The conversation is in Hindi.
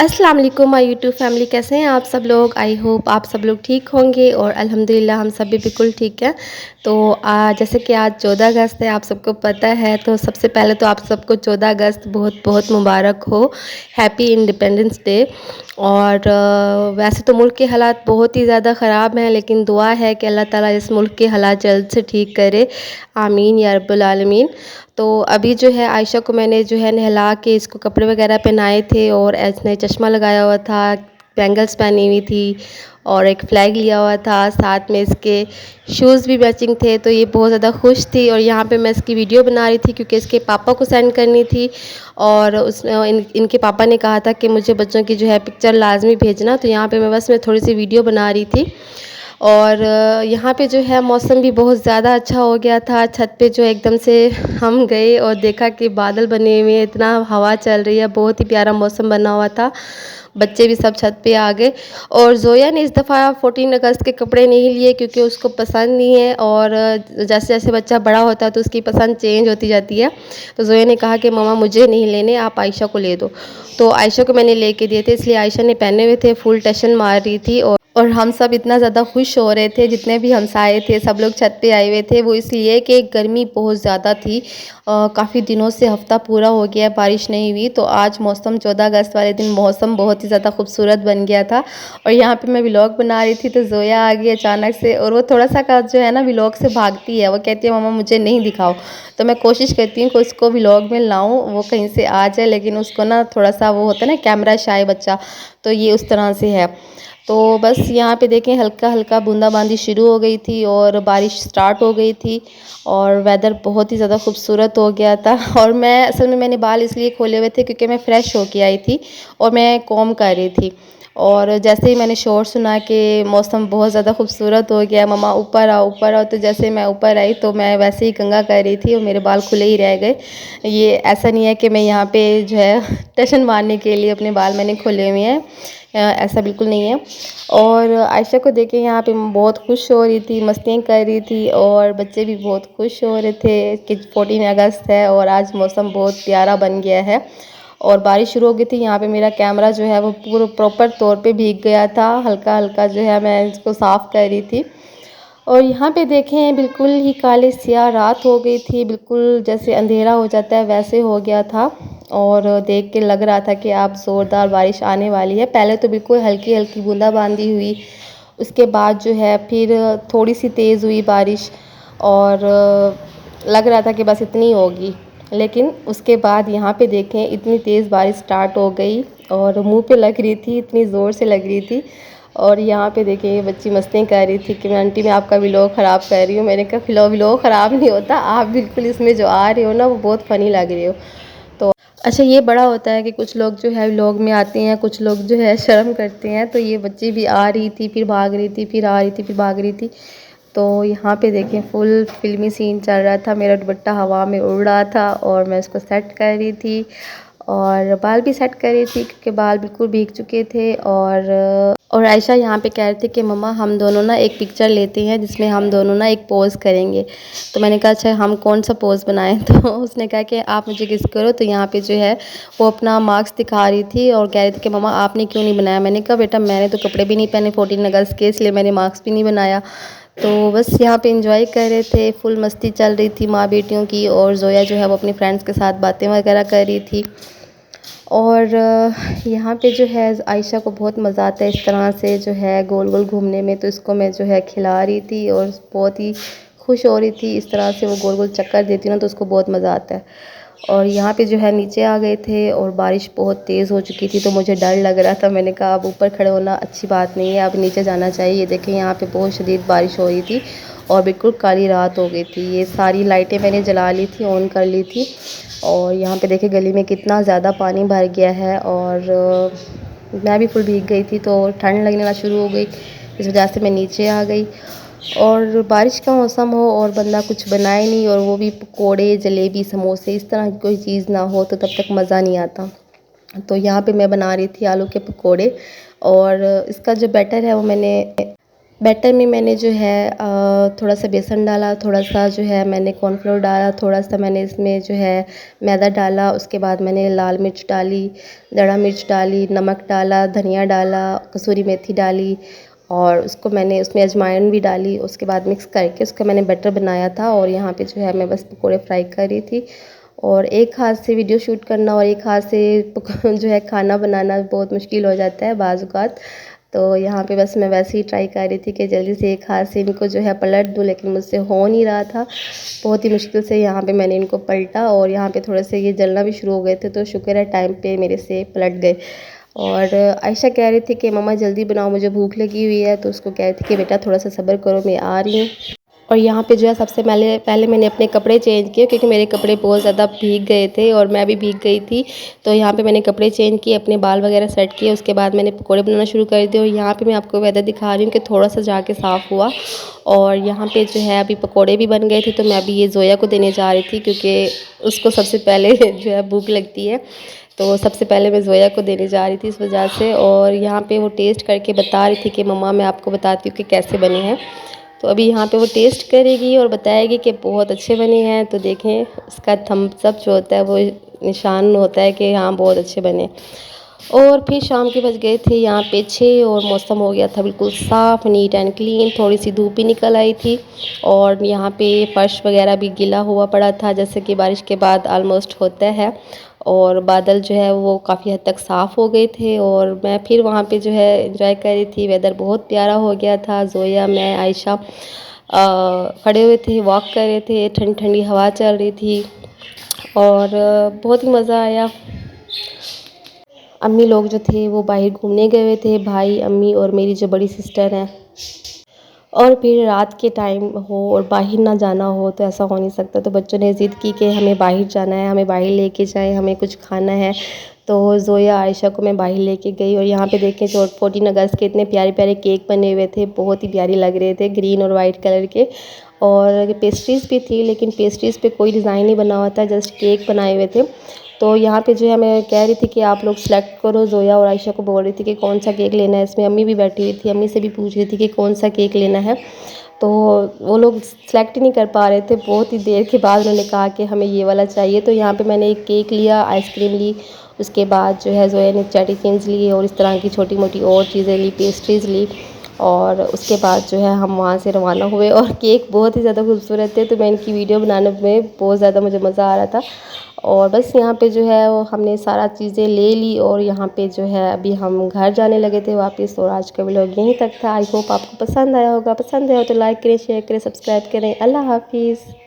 अस्सलाम वालेकुम माय यूट्यूब फैमिली, कैसे हैं आप सब लोग। आई होप आप सब लोग ठीक होंगे और अल्हम्दुलिल्लाह हम सब भी बिल्कुल ठीक हैं। तो जैसे कि आज 14 अगस्त है, आप सबको पता है। तो सबसे पहले तो आप सबको 14 अगस्त बहुत बहुत मुबारक हो, हैप्पी इंडिपेंडेंस डे। और वैसे तो मुल्क के हालात बहुत ही ज़्यादा ख़राब हैं, लेकिन दुआ है कि अल्लाह ताला इस मुल्क के हालात जल्द से ठीक करे, आमीन या रब्बुल आलमीन। तो अभी जो है आयशा को मैंने जो है नहला के इसको कपड़े वगैरह पहनाए थे और इसने चश्मा लगाया हुआ था, बैंगल्स पहनी हुई थी और एक फ़्लैग लिया हुआ था, साथ में इसके शूज़ भी मैचिंग थे। तो ये बहुत ज़्यादा खुश थी और यहाँ पे मैं इसकी वीडियो बना रही थी क्योंकि इसके पापा को सेंड करनी थी। और इनके पापा ने कहा था कि मुझे बच्चों की जो है पिक्चर लाजमी भेजना। तो यहाँ पे मैं थोड़ी सी वीडियो बना रही थी। और यहाँ पे जो है मौसम भी बहुत ज़्यादा अच्छा हो गया था। छत पे जो एकदम से हम गए और देखा कि बादल बने हुए हैं, इतना हवा चल रही है, बहुत ही प्यारा मौसम बना हुआ था। बच्चे भी सब छत पे आ गए। और ज़ोया ने इस दफ़ा 14 अगस्त के कपड़े नहीं लिए क्योंकि उसको पसंद नहीं है। और जैसे जैसे बच्चा बड़ा होता है तो उसकी पसंद चेंज होती जाती है। तो ज़ोया ने कहा कि मम्मा मुझे नहीं लेने, आप आयशा को ले दो। तो आयशा को मैंने लेके दिए थे, इसलिए आयशा ने पहने हुए थे, फुल टशन मार रही थी। और हम सब इतना ज़्यादा खुश हो रहे थे, जितने भी हमसाए थे सब लोग छत पे आए हुए थे। वो इसलिए कि गर्मी बहुत ज़्यादा थी, काफ़ी दिनों से हफ़्ता पूरा हो गया बारिश नहीं हुई। तो आज मौसम 14 अगस्त वाले दिन मौसम बहुत ही ज़्यादा खूबसूरत बन गया था। और यहाँ पे मैं व्लॉग बना रही थी तो ज़ोया आ गई अचानक से, और वो थोड़ा सा का जो है ना व्लॉग से भागती है। वो कहती है मम्मा मुझे नहीं दिखाओ। तो मैं कोशिश करती हूँ कि उसको व्लॉग में लाऊं, वो कहीं से आ जाए, लेकिन उसको ना थोड़ा सा वो होता है ना कैमरा शाय बच्चा, तो ये उस तरह से है। तो बस यहाँ पे देखें हल्का हल्का बूंदाबांदी शुरू हो गई थी और बारिश स्टार्ट हो गई थी और वेदर बहुत ही ज़्यादा खूबसूरत हो गया था। और मैं असल में मैंने बाल इसलिए खोले हुए थे क्योंकि मैं फ़्रेश होके आई थी और मैं कॉम कर रही थी। और जैसे ही मैंने शोर सुना कि मौसम बहुत ज़्यादा खूबसूरत हो गया, मम्मा ऊपर आओ ऊपर आओ, तो जैसे मैं ऊपर आई तो मैं वैसे ही कंघा कर रही थी और मेरे बाल खुले ही रह गए। ये ऐसा नहीं है कि मैं यहाँ पे जो है टशन मारने के लिए अपने बाल मैंने खोले हुए हैं, ऐसा बिल्कुल नहीं है। और आयशा को देखे यहाँ पे बहुत खुश हो रही थी, मस्तियाँ कर रही थी और बच्चे भी बहुत खुश हो रहे थे कि 14 अगस्त है और आज मौसम बहुत प्यारा बन गया है। और बारिश शुरू हो गई थी। यहाँ पे मेरा कैमरा जो है वो पूरा प्रॉपर तौर पे भीग गया था, हल्का हल्का जो है मैं इसको साफ़ कर रही थी। और यहाँ पे देखें बिल्कुल ही काले स्याह रात हो गई थी, बिल्कुल जैसे अंधेरा हो जाता है वैसे हो गया था। और देख के लग रहा था कि अब ज़ोरदार बारिश आने वाली है। पहले तो बिल्कुल हल्की हल्की बूंदाबांदी हुई, उसके बाद जो है फिर थोड़ी सी तेज़ हुई बारिश और लग रहा था कि बस इतनी होगी। लेकिन उसके बाद यहाँ पे देखें इतनी तेज़ बारिश स्टार्ट हो गई और मुंह पे लग रही थी, इतनी ज़ोर से लग रही थी। और यहाँ पे देखिए ये बच्ची मस्ती कर रही थी कि मैं आंटी मैं आपका व्लॉग ख़राब कर रही हूँ। मैंने कहा व्लॉग ख़राब नहीं होता, आप बिल्कुल इसमें जो आ रहे हो ना वो बहुत फ़नी लग रहे हो। तो अच्छा ये बड़ा होता है कि कुछ लोग जो है व्लॉग में आते हैं, कुछ लोग जो है शर्म करते हैं। तो ये बच्ची भी आ रही थी, फिर भाग रही थी, फिर आ रही थी, फिर भाग रही थी। तो यहाँ पे देखें फुल फिल्मी सीन चल रहा था, मेरा दुपट्टा हवा में उड़ रहा था और मैं उसको सेट कर रही थी और बाल भी सेट कर रही थी क्योंकि बाल बिल्कुल भीग चुके थे। और आयशा यहाँ पे कह रही थी कि मम्मा हम दोनों ना एक पिक्चर लेते हैं जिसमें हम दोनों ना एक पोज़ करेंगे। तो मैंने कहा अच्छा हम कौन सा पोज़ बनाएं तो उसने कहा कि आप मुझे किस करो। तो यहाँ पे जो है वो अपना मार्क्स दिखा रही थी और कह रही थी कि मम्मा आपने क्यों नहीं बनाया। मैंने कहा बेटा मैंने तो कपड़े भी नहीं पहने 14 अगस्त के, इसलिए मैंने मार्क्स भी नहीं बनाया। तो बस यहाँ पे इंजॉय कर रहे थे, फुल मस्ती चल रही थी माँ बेटियों की। और ज़ोया जो है वो अपने फ्रेंड्स के साथ बातें वगैरह कर रही थी। और यहाँ पे जो है आयशा को बहुत मज़ा आता है इस तरह से जो है गोल गोल घूमने में। तो इसको मैं जो है खिला रही थी और बहुत ही खुश हो रही थी। इस तरह से वो गोल गोल चक्कर देती ना तो उसको बहुत मज़ा आता है। और यहाँ पे जो है नीचे आ गए थे और बारिश बहुत तेज़ हो चुकी थी तो मुझे डर लग रहा था। मैंने कहा अब ऊपर खड़े होना अच्छी बात नहीं है, अब नीचे जाना चाहिए। ये देखें यहाँ पे बहुत शदीद बारिश हो रही थी और बिल्कुल काली रात हो गई थी। ये सारी लाइटें मैंने जला ली थी, ऑन कर ली थी। और यहाँ पे देखिए गली में कितना ज़्यादा पानी भर गया है और मैं भी फुल भीग गई थी तो ठंड लगने शुरू हो गई, इस वजह से मैं नीचे आ गई। और बारिश का मौसम हो और बंदा कुछ बनाए नहीं और वो भी पकोड़े जलेबी समोसे इस तरह की कोई चीज़ ना हो तो तब तक मज़ा नहीं आता। तो यहाँ पे मैं बना रही थी आलू के पकोड़े और इसका जो बैटर है वो मैंने बैटर में मैंने जो है थोड़ा सा बेसन डाला, थोड़ा सा जो है मैंने कॉर्नफ्लोर डाला, थोड़ा सा मैंने इसमें जो है मैदा डाला, उसके बाद मैंने लाल मिर्च डाली, दड़ा मिर्च डाली, नमक डाला, धनिया डाला, कसूरी मेथी डाली और उसको मैंने उसमें अजवाइन भी डाली। उसके बाद मिक्स करके उसका मैंने बैटर बनाया था और यहाँ पे जो है मैं बस पकौड़े फ्राई कर रही थी। और एक हाथ से वीडियो शूट करना और एक हाथ से जो है खाना बनाना बहुत मुश्किल हो जाता है बाज़ औक़ात। तो यहाँ पे बस मैं वैसे ही ट्राई कर रही थी कि जल्दी से एक हाथ से इनको जो है पलट दूँ, लेकिन मुझसे हो नहीं रहा था। बहुत ही मुश्किल से यहाँ पे मैंने इनको पलटा और यहाँ पे थोड़े से ये जलना भी शुरू हो गए थे, तो शुक्र है टाइम पे मेरे से पलट गए। और आयशा कह रही थी कि मम्मा जल्दी बनाओ, मुझे भूख लगी हुई है, तो उसको कह रही थी कि बेटा थोड़ा सा सब्र करो, मैं आ रही हूँ। और यहाँ पे जो है सबसे पहले पहले मैंने अपने कपड़े चेंज किए, क्योंकि मेरे कपड़े बहुत ज़्यादा भीग गए थे और मैं भी भीग गई थी। तो यहाँ पे मैंने कपड़े चेंज किए, अपने बाल वगैरह सेट किए, उसके बाद मैंने पकोड़े बनाना शुरू कर दिए। और यहाँ पे मैं आपको वेदर दिखा रही हूँ कि थोड़ा सा जाके साफ़ हुआ। और यहाँ पे जो है अभी पकोड़े भी बन गए थे, तो मैं अभी ये ज़ोया को देने जा रही थी, क्योंकि उसको सबसे पहले जो है भूख लगती है। तो सबसे पहले मैं ज़ोया को देने जा रही थी इस वजह से। और यहाँ पे वो टेस्ट करके बता रही थी कि मम्मा मैं आपको बताती हूँ कि कैसे बने हैं। तो अभी यहाँ पे वो टेस्ट करेगी और बताएगी कि बहुत अच्छे बने हैं। तो देखें, उसका थम्स अप जो होता है वो निशान होता है कि हाँ बहुत अच्छे बने। और फिर शाम के बज गए थे यहाँ पे 6 और मौसम हो गया था बिल्कुल साफ़, नीट एंड क्लीन। थोड़ी सी धूप भी निकल आई थी और यहाँ पे फर्श वगैरह भी गीला हुआ पड़ा था, जैसे कि बारिश के बाद आलमोस्ट होता है। और बादल जो है वो काफ़ी हद तक साफ़ हो गए थे और मैं फिर वहाँ पे जो है एंजॉय कर रही थी। वेदर बहुत प्यारा हो गया था। ज़ोया, मैं, आयशा खड़े हुए थे, वॉक कर रहे थे, ठंडी ठंडी हवा चल रही थी और बहुत ही मज़ा आया। अम्मी लोग जो थे वो बाहर घूमने गए हुए थे, भाई, अम्मी और मेरी जो बड़ी सिस्टर हैं। और फिर रात के टाइम हो और बाहर ना जाना हो तो ऐसा हो नहीं सकता। तो बच्चों ने ज़िद की कि हमें बाहर जाना है, हमें बाहर लेके जाएं, हमें कुछ खाना है। तो ज़ोया, आयशा को मैं बाहर लेके गई और यहाँ पे देखें जो 14 अगस्त के इतने प्यारे प्यारे केक बने हुए थे, बहुत ही प्यारे लग रहे थे, ग्रीन और वाइट कलर के। और पेस्ट्रीज़ भी थी, लेकिन पेस्ट्रीज़ पे कोई डिज़ाइन नहीं बना हुआ था, जस्ट केक बनाए हुए थे। तो यहाँ पे जो है मैं कह रही थी कि आप लोग सेलेक्ट करो। ज़ोया और आयशा को बोल रही थी कि कौन सा केक लेना है। इसमें अम्मी भी बैठी हुई थी, अम्मी से भी पूछ रही थी कि कौन सा केक लेना है। तो वो लोग सेलेक्ट ही नहीं कर पा रहे थे। बहुत ही देर के बाद उन्होंने कहा कि हमें ये वाला चाहिए। तो यहाँ पे मैंने एक केक लिया, आइसक्रीम ली, उसके बाद जो है ज़ोया ने चेरी किंग्स लिए और इस तरह की छोटी मोटी और चीज़ें ली, पेस्ट्रीज़ ली। और उसके बाद जो है हम वहाँ से रवाना हुए और केक बहुत ही ज़्यादा खूबसूरत थे, तो मैं इनकी वीडियो बनाने में बहुत ज़्यादा मुझे मज़ा आ रहा था। और बस यहाँ पे जो है वो हमने सारा चीज़ें ले ली और यहाँ पे जो है अभी हम घर जाने लगे थे वापस। और आज का व्लॉग यहीं तक था। आई होप आपको पसंद आया होगा। पसंद आया हो तो लाइक करें, शेयर करें, सब्सक्राइब करें। अल्लाह हाफिज़।